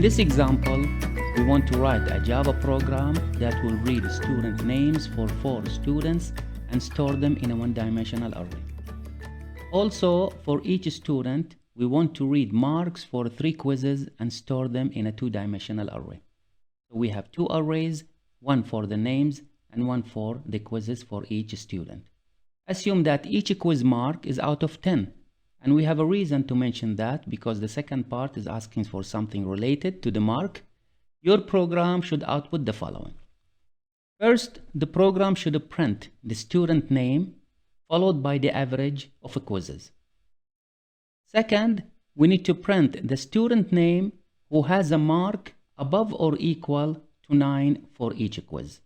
this example, we want to write a Java program that will read student names for 4 students and store them in a one-dimensional array. Also, for each student, we want to read marks for 3 quizzes and store them in a 2-dimensional array. So we have 2 arrays, one for the names and one for the quizzes for each student. Assume that each quiz mark is out of 10. And we have a reason to mention that because the second part is asking for something related to the mark. Your program should output the following. First, the program should print the student name followed by the average of quizzes. Second, we need to print the student name who has a mark above or equal to 9 for each quiz.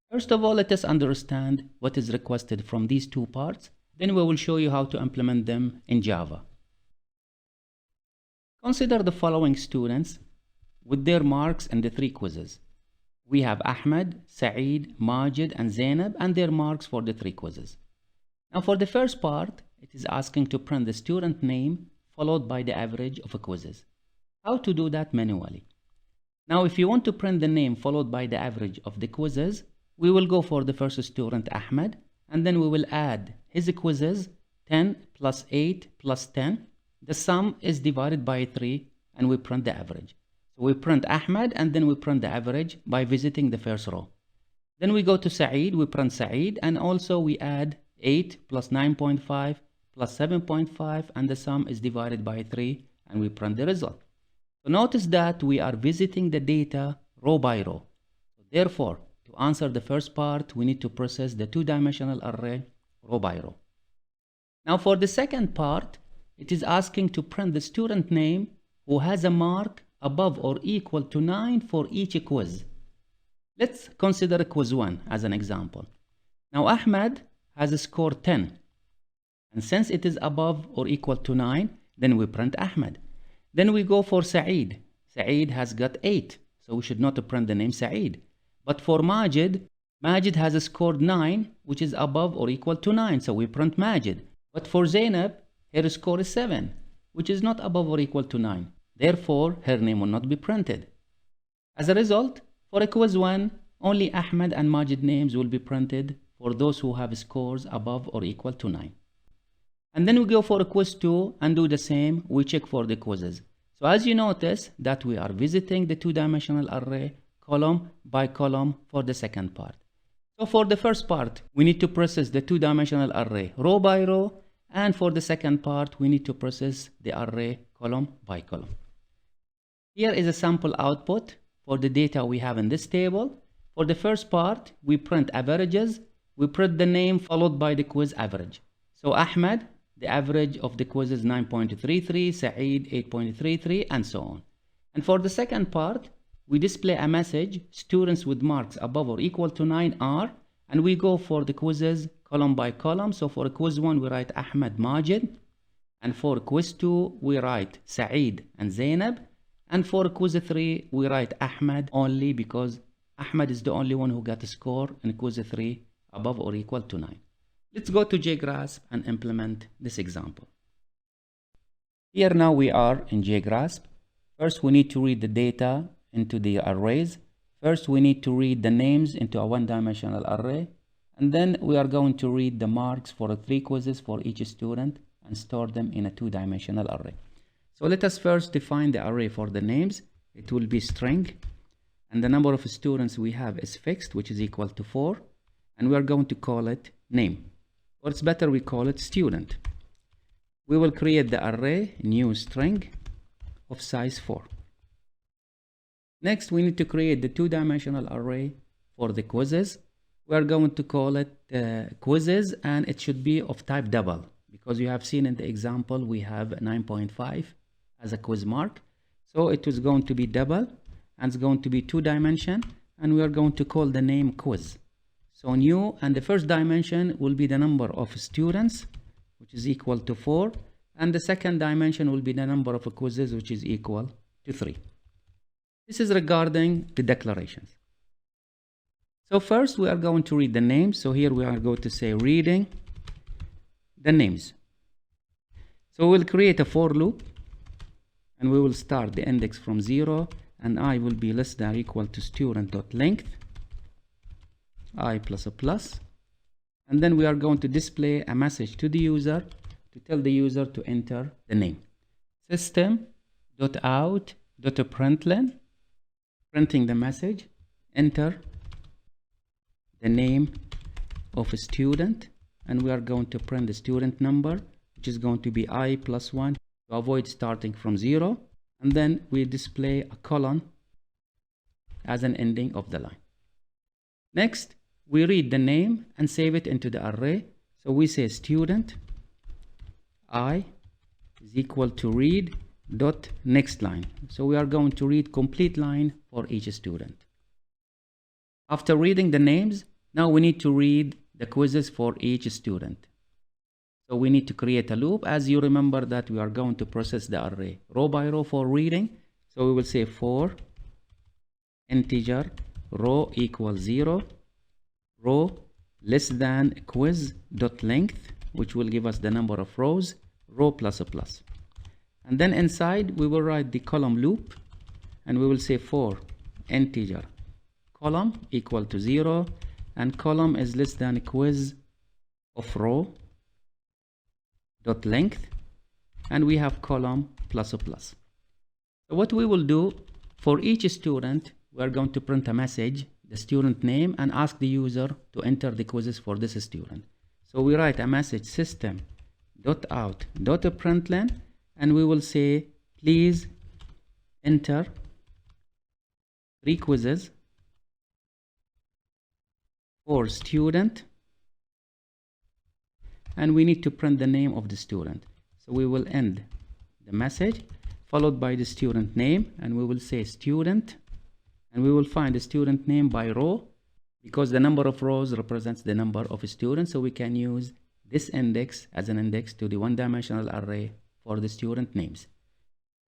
First of all, let us understand what is requested from these 2 parts. Then we will show you how to implement them in Java. Consider the following students with their marks in the 3 quizzes. We have Ahmed, Saeed, Majid, and Zainab and their marks for the 3 quizzes. Now for the first part, it is asking to print the student name followed by the average of quizzes. How to do that manually? Now if you want to print the name followed by the average of the quizzes, we will go for the first student Ahmed, and then we will add his quizzes 10 plus 8 plus 10. The sum is divided by 3 and we print the average. So we print Ahmed and then we print the average by visiting the first row. Then we go to Saeed, we print Saeed, and also we add 8 plus 9.5 plus 7.5 and the sum is divided by 3 and we print the result. So notice that we are visiting the data row by row. Therefore, to answer the first part, we need to process the 2-dimensional array row by row. Now for the second part, it is asking to print the student name who has a mark above or equal to 9 for each quiz. Let's consider quiz 1 as an example. Now Ahmed has a score 10. And since it is above or equal to 9, then we print Ahmed. Then we go for Saeed. Saeed has got 8, so we should not print the name Saeed. But for Majid, Majid has scored 9, which is above or equal to 9, so we print Majid. But for Zainab, her score is 7, which is not above or equal to 9. Therefore, her name will not be printed. As a result, for quiz 1, only Ahmed and Majid names will be printed for those who have scores above or equal to 9. And then we go for quiz 2 and do the same. We check for the quizzes. So as you notice that we are visiting the 2-dimensional array column by column for the second part. So for the first part, we need to process the 2-dimensional array row by row, and for the second part, we need to process the array column by column. Here is a sample output for the data we have in this table. For the first part, we print averages. We print the name followed by the quiz average. So Ahmed, the average of the quiz is 9.33, Saeed 8.33, and so on. And for the second part, we display a message, students with marks above or equal to 9 are, and we go for the quizzes column by column. So for quiz 1, we write Ahmed, Majid, and for quiz 2, we write Saeed and Zainab, and for quiz 3, we write Ahmed only because Ahmed is the only one who got a score in quiz 3 above or equal to 9. Let's go to JGrasp and implement this example. Here now we are in JGrasp. First, we need to read the data into the arrays. First, we need to read the names into a 1-dimensional array. And then we are going to read the marks for 3 quizzes for each student and store them in a 2-dimensional array. So let us first define the array for the names. It will be string. And the number of students we have is fixed, which is equal to 4. And we are going to call it name. Or it's better we call it student. We will create the array new string of size 4. Next, we need to create the 2-dimensional array for the quizzes. We are going to call it quizzes, and it should be of type double because you have seen in the example we have 9.5 as a quiz mark. So it is going to be double and it's going to be 2-dimension, and we are going to call the name quiz. So new, and the first dimension will be the number of students, which is equal to 4, and the second dimension will be the number of quizzes, which is equal to 3. This is regarding the declarations. So first we are going to read the names. So here we are going to say reading the names. So we'll create a for loop and we will start the index from 0 and I will be less than or equal to student.length I plus a plus, and then we are going to display a message to the user to tell the user to enter the name. System.out.println, printing the message, enter the name of a student, and we are going to print the student number, which is going to be I plus 1 to avoid starting from 0, and then we display a colon as an ending of the line. Next, we read the name and save it into the array. So we say student I is equal to read dot next line. So we are going to read complete line for each student. After reading the names, now we need to read the quizzes for each student. So we need to create a loop. As you remember that we are going to process the array row by row for reading. So we will say for integer row equals 0, row less than quiz dot length, which will give us the number of rows, row plus a plus. And then inside we will write the column loop, and we will say for integer column equal to 0, and column is less than quiz of row dot length, and we have column plus a plus. So what we will do for each student, we are going to print a message, the student name, and ask the user to enter the quizzes for this student. So we write a message system.out.println, and we will say please enter 3 quizzes for student, and we need to print the name of the student. So we will end the message followed by the student name, and we will say student, and we will find the student name by row, because the number of rows represents the number of students. So we can use this index as an index to the one-dimensional array for the student names.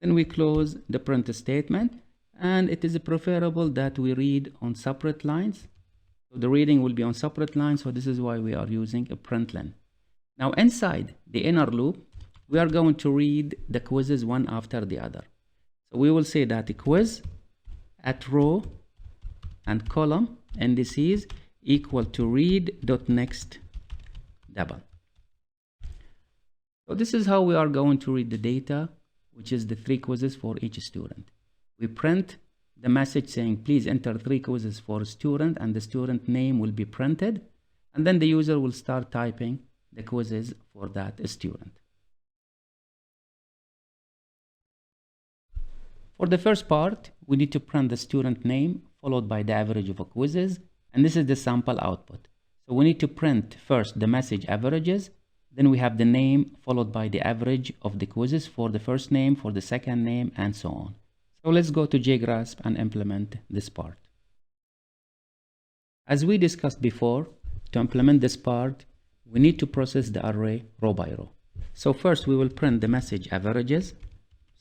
Then we close the print statement, and it is preferable that we read on separate lines. So the reading will be on separate lines, so this is why we are using a println. Now inside the inner loop, we are going to read the quizzes one after the other. So we will say that the quiz at row and column indices equal to read.next double. So this is how we are going to read the data, which is the 3 quizzes for each student. We print the message saying please enter 3 quizzes for a student, and the student name will be printed, and then the user will start typing the quizzes for that student. For the first part, we need to print the student name followed by the average of quizzes, and this is the sample output. So we need to print first the message averages, then we have the name followed by the average of the quizzes for the first name, for the second name, and so on. So let's go to JGrasp and implement this part. As we discussed before, to implement this part, we need to process the array row by row. So first we will print the message averages,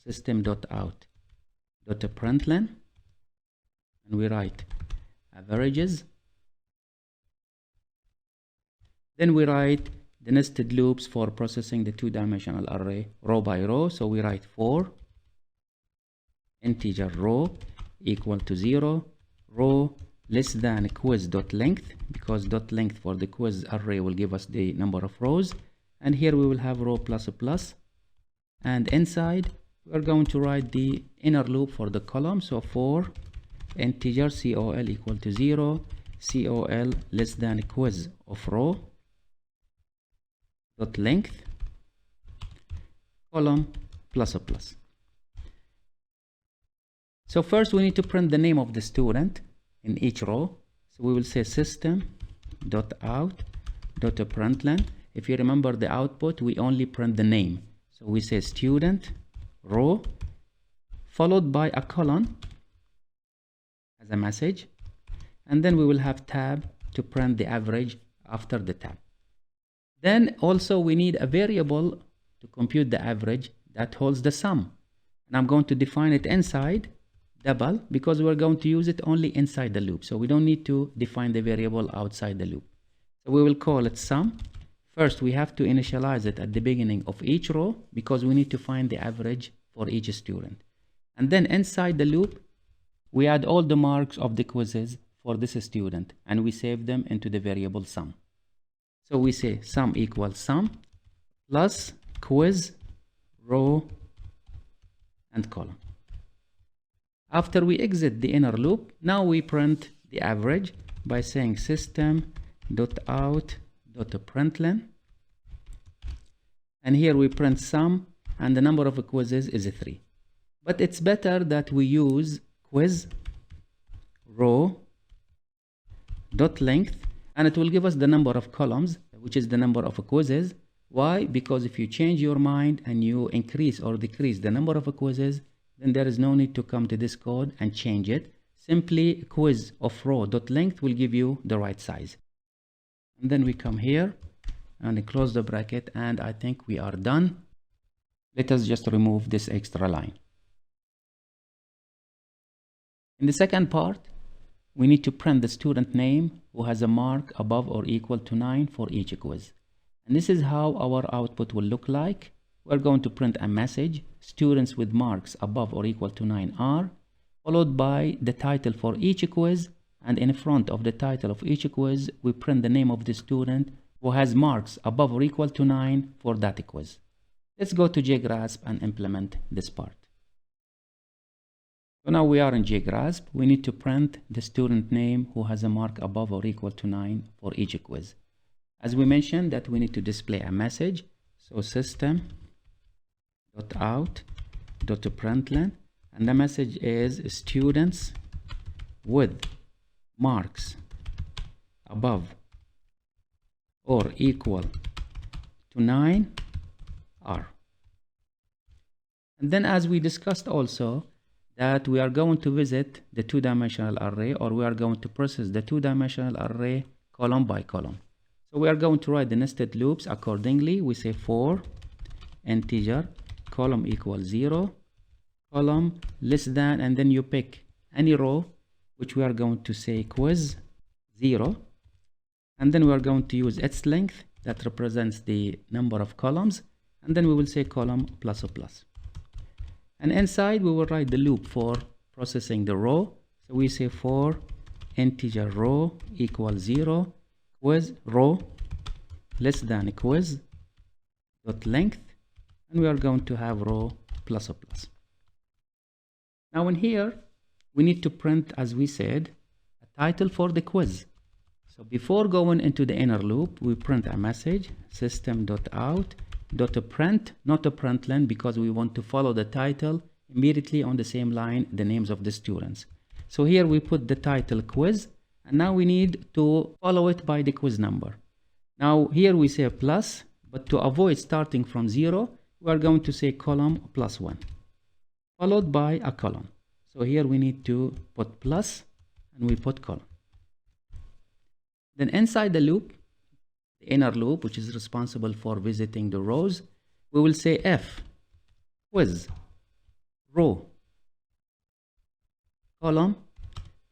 system.out.println, and we write averages. Then we write the nested loops for processing the 2-dimensional array row by row. So we write for integer row equal to 0, row less than quiz.length, because .length for the quiz array will give us the number of rows, and here we will have row plus a plus, and inside we are going to write the inner loop for the column. So for integer col equal to 0, col less than quiz of row dot length, column plus a plus. So first we need to print the name of the student in each row. So we will say system.out.println. If you remember the output, we only print the name. So we say student row followed by a colon as a message, and then we will have tab to print the average after the tab. Then also we need a variable to compute the average that holds the sum, and I'm going to define it inside double, because we're going to use it only inside the loop, so we don't need to define the variable outside the loop. So we will call it sum. First we have to initialize it at the beginning of each row, because we need to find the average for each student, and then inside the loop we add all the marks of the quizzes for this student and we save them into the variable sum. So we say sum equals sum plus quiz row and column. After we exit the inner loop, now we print the average by saying system.out.println, and here we print sum and the number of quizzes is 3. But it's better that we use quiz row dot length, and it will give us the number of columns, which is the number of quizzes. Why? Because if you change your mind and you increase or decrease the number of quizzes, then there is no need to come to this code and change it. Simply quiz of row dot length will give you the right size. And then we come here and close the bracket, and I think we are done. Let us just remove this extra line. In the second part, we need to print the student name who has a mark above or equal to 9 for each quiz. And this is how our output will look like. We're going to print a message, students with marks above or equal to 9 are, followed by the title for each quiz, and in front of the title of each quiz, we print the name of the student who has marks above or equal to 9 for that quiz. Let's go to JGrasp and implement this part. So now we are in JGrasp. We need to print the student name who has a mark above or equal to 9 for each quiz. As we mentioned that we need to display a message. So system.out.println, and the message is students with marks above or equal to 9 are. And then as we discussed also, that we are going to visit the two-dimensional array, or we are going to process the two-dimensional array column by column. So we are going to write the nested loops accordingly. We say for integer column equals 0, column less than, and then you pick any row, which we are going to say quiz 0, and then we are going to use its length that represents the number of columns, and then we will say column plus or plus. And inside we will write the loop for processing the row. So we say for integer row equals 0, quiz row less than quiz dot length, and we are going to have row plus or plus. Now in here we need to print, as we said, a title for the quiz. So before going into the inner loop, we print a message system.out.print, not a println, because we want to follow the title immediately on the same line, the names of the students. So here we put the title quiz, and now we need to follow it by the quiz number. Now here we say plus, but to avoid starting from 0, we are going to say column plus 1, followed by a column. So here we need to put plus, and we put column. Then inside the loop, the inner loop, which is responsible for visiting the rows, we will say if quiz row column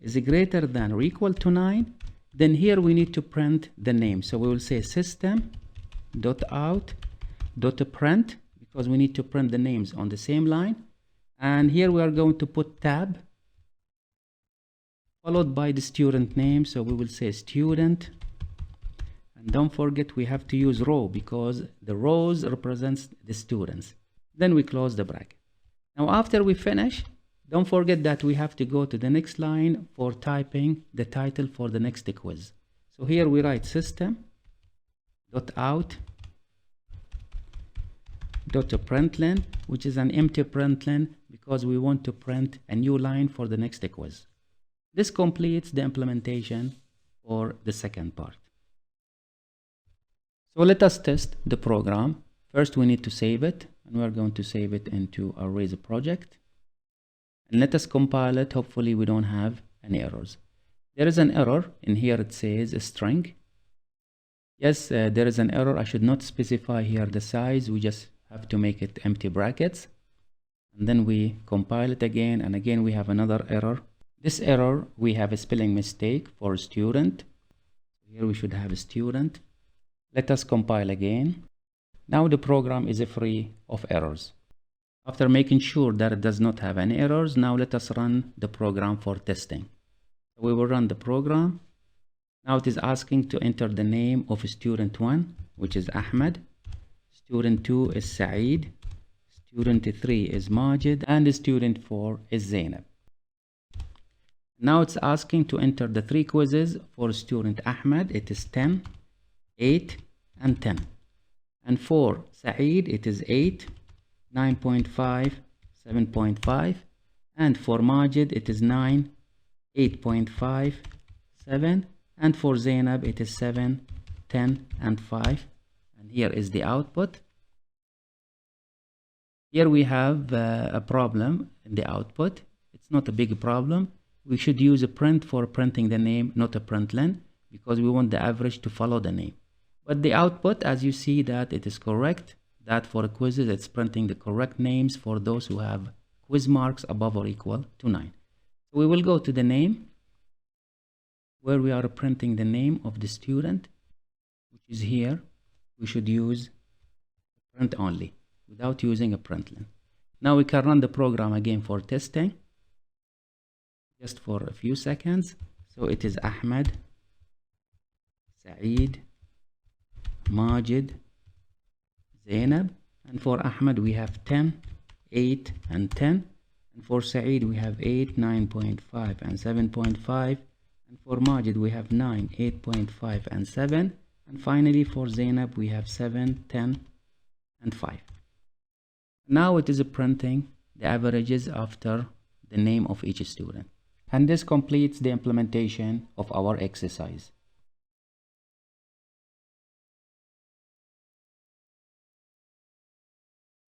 is greater than or equal to 9, then here we need to print the name. So we will say system.out.print, because we need to print the names on the same line. And here we are going to put tab followed by the student name. So we will say student, and don't forget we have to use row because the rows represents the students. Then we close the bracket. Now after we finish, don't forget that we have to go to the next line for typing the title for the next quiz. So here we write system.out.println, which is an empty println because we want to print a new line for the next quiz. This completes the implementation for the second part. So let us test the program. First we need to save it, and we are going to save it into our Raise project. And let us compile it. Hopefully we don't have any errors. There is an error in here. It says a string. Yes, there is an error. I should not specify here the size. We just have to make it empty brackets. And then we compile it again, and again we have another error. This error, we have a spelling mistake for student. Here we should have a student. Let us compile again. Now the program is free of errors. After making sure that it does not have any errors, now let us run the program for testing. We will run the program. Now it is asking to enter the name of student 1, which is Ahmed. Student 2 is Saeed. Student 3 is Majid. And student 4 is Zainab. Now it's asking to enter the 3 quizzes for student Ahmed. It is 10, 8, and 10. And for Saeed, it is 8, 9.5, 7.5. And for Majid, it is 9, 8.5, 7. And for Zainab, it is 7, 10, and 5. And here is the output. Here we have a problem in the output. It's not a big problem. We should use a print for printing the name, not a println, because we want the average to follow the name. But the output, as you see, that it is correct, that for quizzes it's printing the correct names for those who have quiz marks above or equal to 9. So we will go to the name, where we are printing the name of the student, which is here. We should use print only, without using a println. Now we can run the program again for testing, just for a few seconds. So it is Ahmed, Saeed, Majid, Zainab. And for Ahmed we have 10, 8, and 10. And for Saeed we have 8, 9.5, and 7.5. And for Majid we have 9, 8.5, and 7. And finally for Zainab we have 7, 10, and 5. Now it is printing the averages after the name of each student. And this completes the implementation of our exercise.